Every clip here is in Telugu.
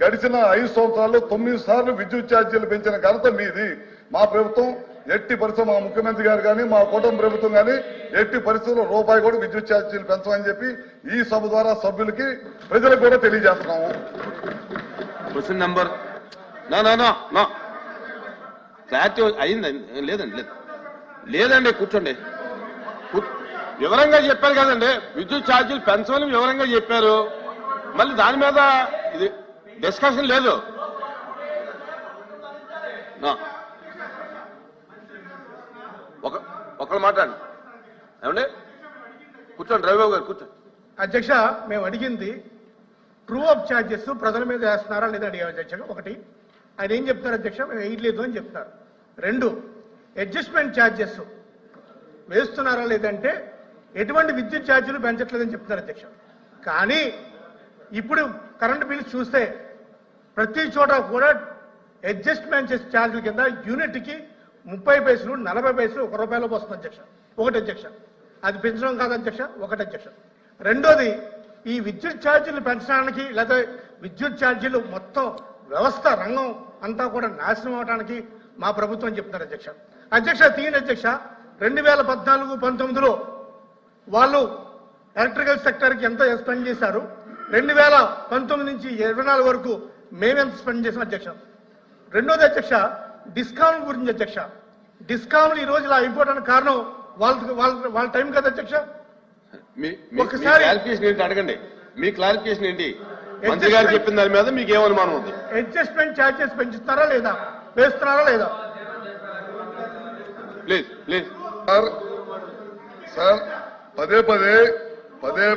గడిచిన 5 సంవత్సరాల్లో 9 సార్లు విద్యుత్ ఛార్జీలు పెంచిన ఘనత మీది. మా ప్రభుత్వం ఎట్టి పరిస్థితులు, మా ముఖ్యమంత్రి గారు కానీ మా కూటమి ప్రభుత్వం కానీ ఎట్టి పరిస్థితుల్లో రూపాయి కూడా విద్యుత్ ఛార్జీలు పెంచమని చెప్పి ఈ సభ ద్వారా సభ్యులకి ప్రజలకు కూడా తెలియజేస్తున్నాము. క్వశ్చన్ నెంబర్ క్లారిటీ అయింది. లేదండి కూర్చోండి. వివరంగా చెప్పారు కదండి, విద్యుత్ ఛార్జీలు పెంచమని వివరంగా చెప్పారు. మళ్ళీ దాని మీద ఇది డిస్కషన్ లేదు. ఒకళ్ళు మాట్లాడండి. ఏమండి కూర్చోండి, రవిబాబు గారు కూర్చోండి. అధ్యక్ష, మేము అడిగింది ట్రూ అప్ ఛార్జెస్ ప్రజల మీద వేస్తున్నారా లేదా అడిగాం అధ్యక్ష. ఒకటి, ఆయన ఏం చెప్తున్నారు అధ్యక్ష, మేము వేయట్లేదు అని చెప్తున్నారు. 2, అడ్జస్ట్మెంట్ ఛార్జెస్ వేస్తున్నారా లేదంటే ఎటువంటి విద్యుత్ ఛార్జీలు పెంచట్లేదని చెప్తున్నారు అధ్యక్ష. కానీ ఇప్పుడు కరెంటు బిల్లు చూస్తే ప్రతి చోట కూడా అడ్జస్ట్మెంట్ ఛార్జీల కింద యూనిట్కి 30 పైసలు 40 పైసలు ₹1 వస్తుంది అధ్యక్ష. ఒకటి అధ్యక్ష, అది పెంచడం కాదు అధ్యక్ష. ఒకటి అధ్యక్ష. రెండోది, ఈ విద్యుత్ ఛార్జీలు పెంచడానికి లేదా విద్యుత్ ఛార్జీలు మొత్తం వ్యవస్థ రంగం అంతా కూడా నాశనం అవడానికి మా ప్రభుత్వం చెప్తున్నారు అధ్యక్ష. అధ్యక్ష తీయండి అధ్యక్ష. 2014-19లో వాళ్ళు ఎలక్ట్రికల్ సెక్టర్కి ఎంత స్పెండ్ చేశారు, 2019 నుంచి 24 వరకు మేమెంత స్పెండ్ చేసాం అధ్యక్ష. రెండోది అధ్యక్ష, డిస్కౌంట్ గురించి అధ్యక్ష. డిస్కౌంట్లు ఈ రోజు ఇలా అయిపోవడానికి కారణం వాళ్ళ టైం కదా అధ్యక్ష. ఒకసారి క్లారిఫికేషన్ ఏంటి అడగండి. మీ క్లారిఫికేషన్ ఏంటి? మంత్రి గారు చెప్పిన దాని మీద మీకు ఏమనుమానం ఉంది? అడ్జస్ట్మెంట్ ఛార్జెస్ పెంచుతున్నారా లేదా, వేస్తున్నారా లేదా? ప్లీజ్ ప్లీజ్ సార్, పదే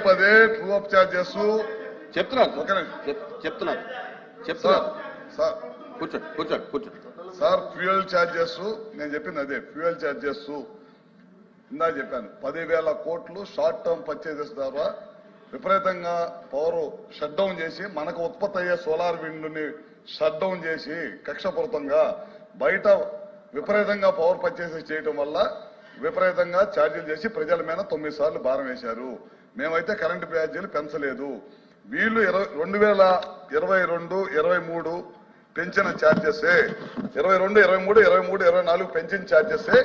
పదే ట్రూ అప్ ఛార్జెస్ చెప్తున్నారు. సార్ కూర్చోండి. సార్, ఫ్యూయల్ ఛార్జెస్ నేను చెప్పింది అదే. ఫ్యూయల్ ఛార్జెస్ ఇందా చెప్పాను. 10,000 కోట్లు షార్ట్ టర్మ్ పర్చేజెస్ ద్వారా విపరీతంగా పవర్ షట్ డౌన్ చేసి మనకు ఉత్పత్తి అయ్యే సోలార్ విండ్ని షట్ డౌన్ చేసి కక్షపూరితంగా బయట విపరీతంగా పవర్ పర్చేసెస్ చేయడం వల్ల విపరీతంగా ఛార్జీలు చేసి ప్రజల మీద 9 సార్లు భారం వేశారు. మేమైతే కరెంటు ఛార్జీలు పెంచలేదు. వీళ్ళు 2022-23 పెంచిన ఛార్జెసే, 22-23-24 పెంచిన ఛార్జెసే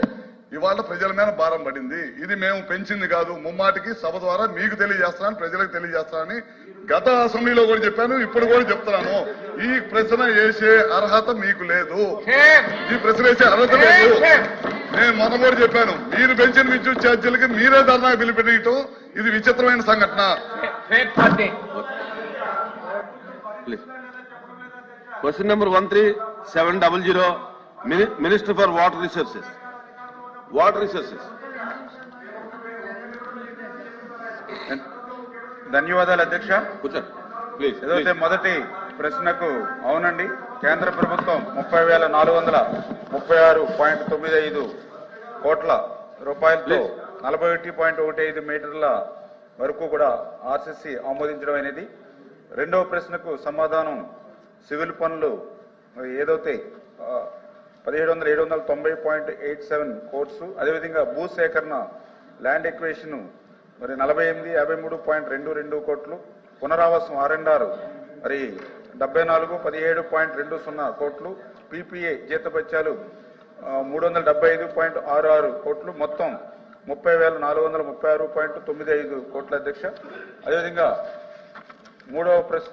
ఇవాళ ప్రజల మీద భారం పడింది. ఇది మేము పెంచింది కాదు. ముమ్మాటికి సభ ద్వారా మీకు తెలియజేస్తానని, ప్రజలకు తెలియజేస్తానని గత అసెంబ్లీలో కూడా చెప్పాను, ఇప్పుడు కూడా చెప్తున్నాను. ఈ ప్రశ్న వేసే అర్హత మీకు లేదు. ఈ ప్రశ్న వేసే అర్హత లేదు. నేను మొన్న కూడా చెప్పాను, మీరు పెంచిన విద్యుత్ ఛార్జీలకి మీరే ధర్నా పిలిపెట్టడం ఇది విచిత్రమైన సంఘటన. Question number 13700, minister for water resources. ధన్యవాదాలు అధ్యక్ష. ప్లీజ్. ఏదైతే మొదటి ప్రశ్నకు అవునండి, కేంద్ర ప్రభుత్వం 30,436.95 కోట్ల రూపాయలతో 41.15 మీటర్ల వరకు కూడా ఆర్సీసీ ఆమోదించడం అనేది. రెండవ ప్రశ్నకు సమాధానం సివిల్ పనులు ఏదైతే 17,790.87 కోట్స్, అదేవిధంగా భూసేకరణ ల్యాండ్ ఎక్వేషన్ మరి 48,53.22 కోట్లు, పునరావాసం R&R మరి 74,17.20 కోట్లు, పీపీఏ జీతభత్యాలు 375.66 కోట్లు, మొత్తం 30,436.95 కోట్ల అధ్యక్ష. అదేవిధంగా మూడవ ప్రశ్న,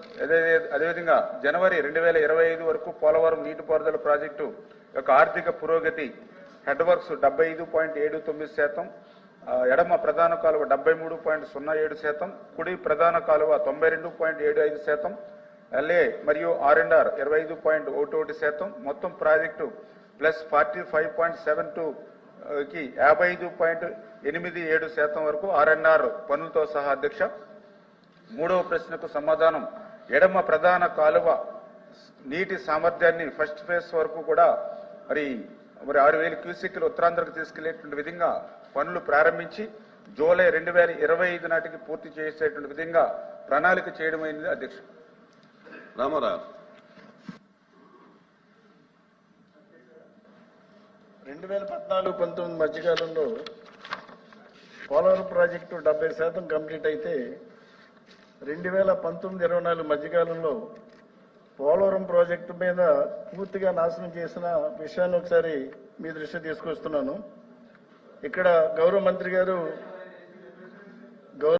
అదేవిధంగా జనవరి 2025 వరకు పోలవరం నీటిపారుదల ప్రాజెక్టు యొక్క ఆర్థిక పురోగతి హెడ్ వర్క్స్ 75.79%, ఎడమ ప్రధాన కాలువ 73.07%, కుడి ప్రధాన కాలువ 92.75%, LA మరియు R&R 25.11%, మొత్తం ప్రాజెక్టు ప్లస్ 45.72కి 55.87% వరకు R&R పనులతో సహా అధ్యక్ష. మూడవ ప్రశ్నకు సమాధానం ఎడమ ప్రధాన కాలువ నీటి సామర్థ్యాన్ని ఫస్ట్ ఫేజ్ వరకు కూడా మరి 6,000 క్యూసెక్లు ఉత్తరాంధ్రకు తీసుకెళ్లేటువంటి విధంగా పనులు ప్రారంభించి జూలై 2025 నాటికి పూర్తి చేసేటువంటి విధంగా ప్రణాళిక చేయడమైంది అధ్యక్ష. రామారావు. 2014-19 మధ్యకాలంలో పోలవరం ప్రాజెక్టు 70% కంప్లీట్ అయితే 2019-24 మధ్యకాలంలో పోలవరం ప్రాజెక్టు మీద పూర్తిగా నాశనం చేసిన విషయాన్ని ఒకసారి మీ దృష్టి తీసుకొస్తున్నాను. ఇక్కడ గౌరవ మంత్రి గారు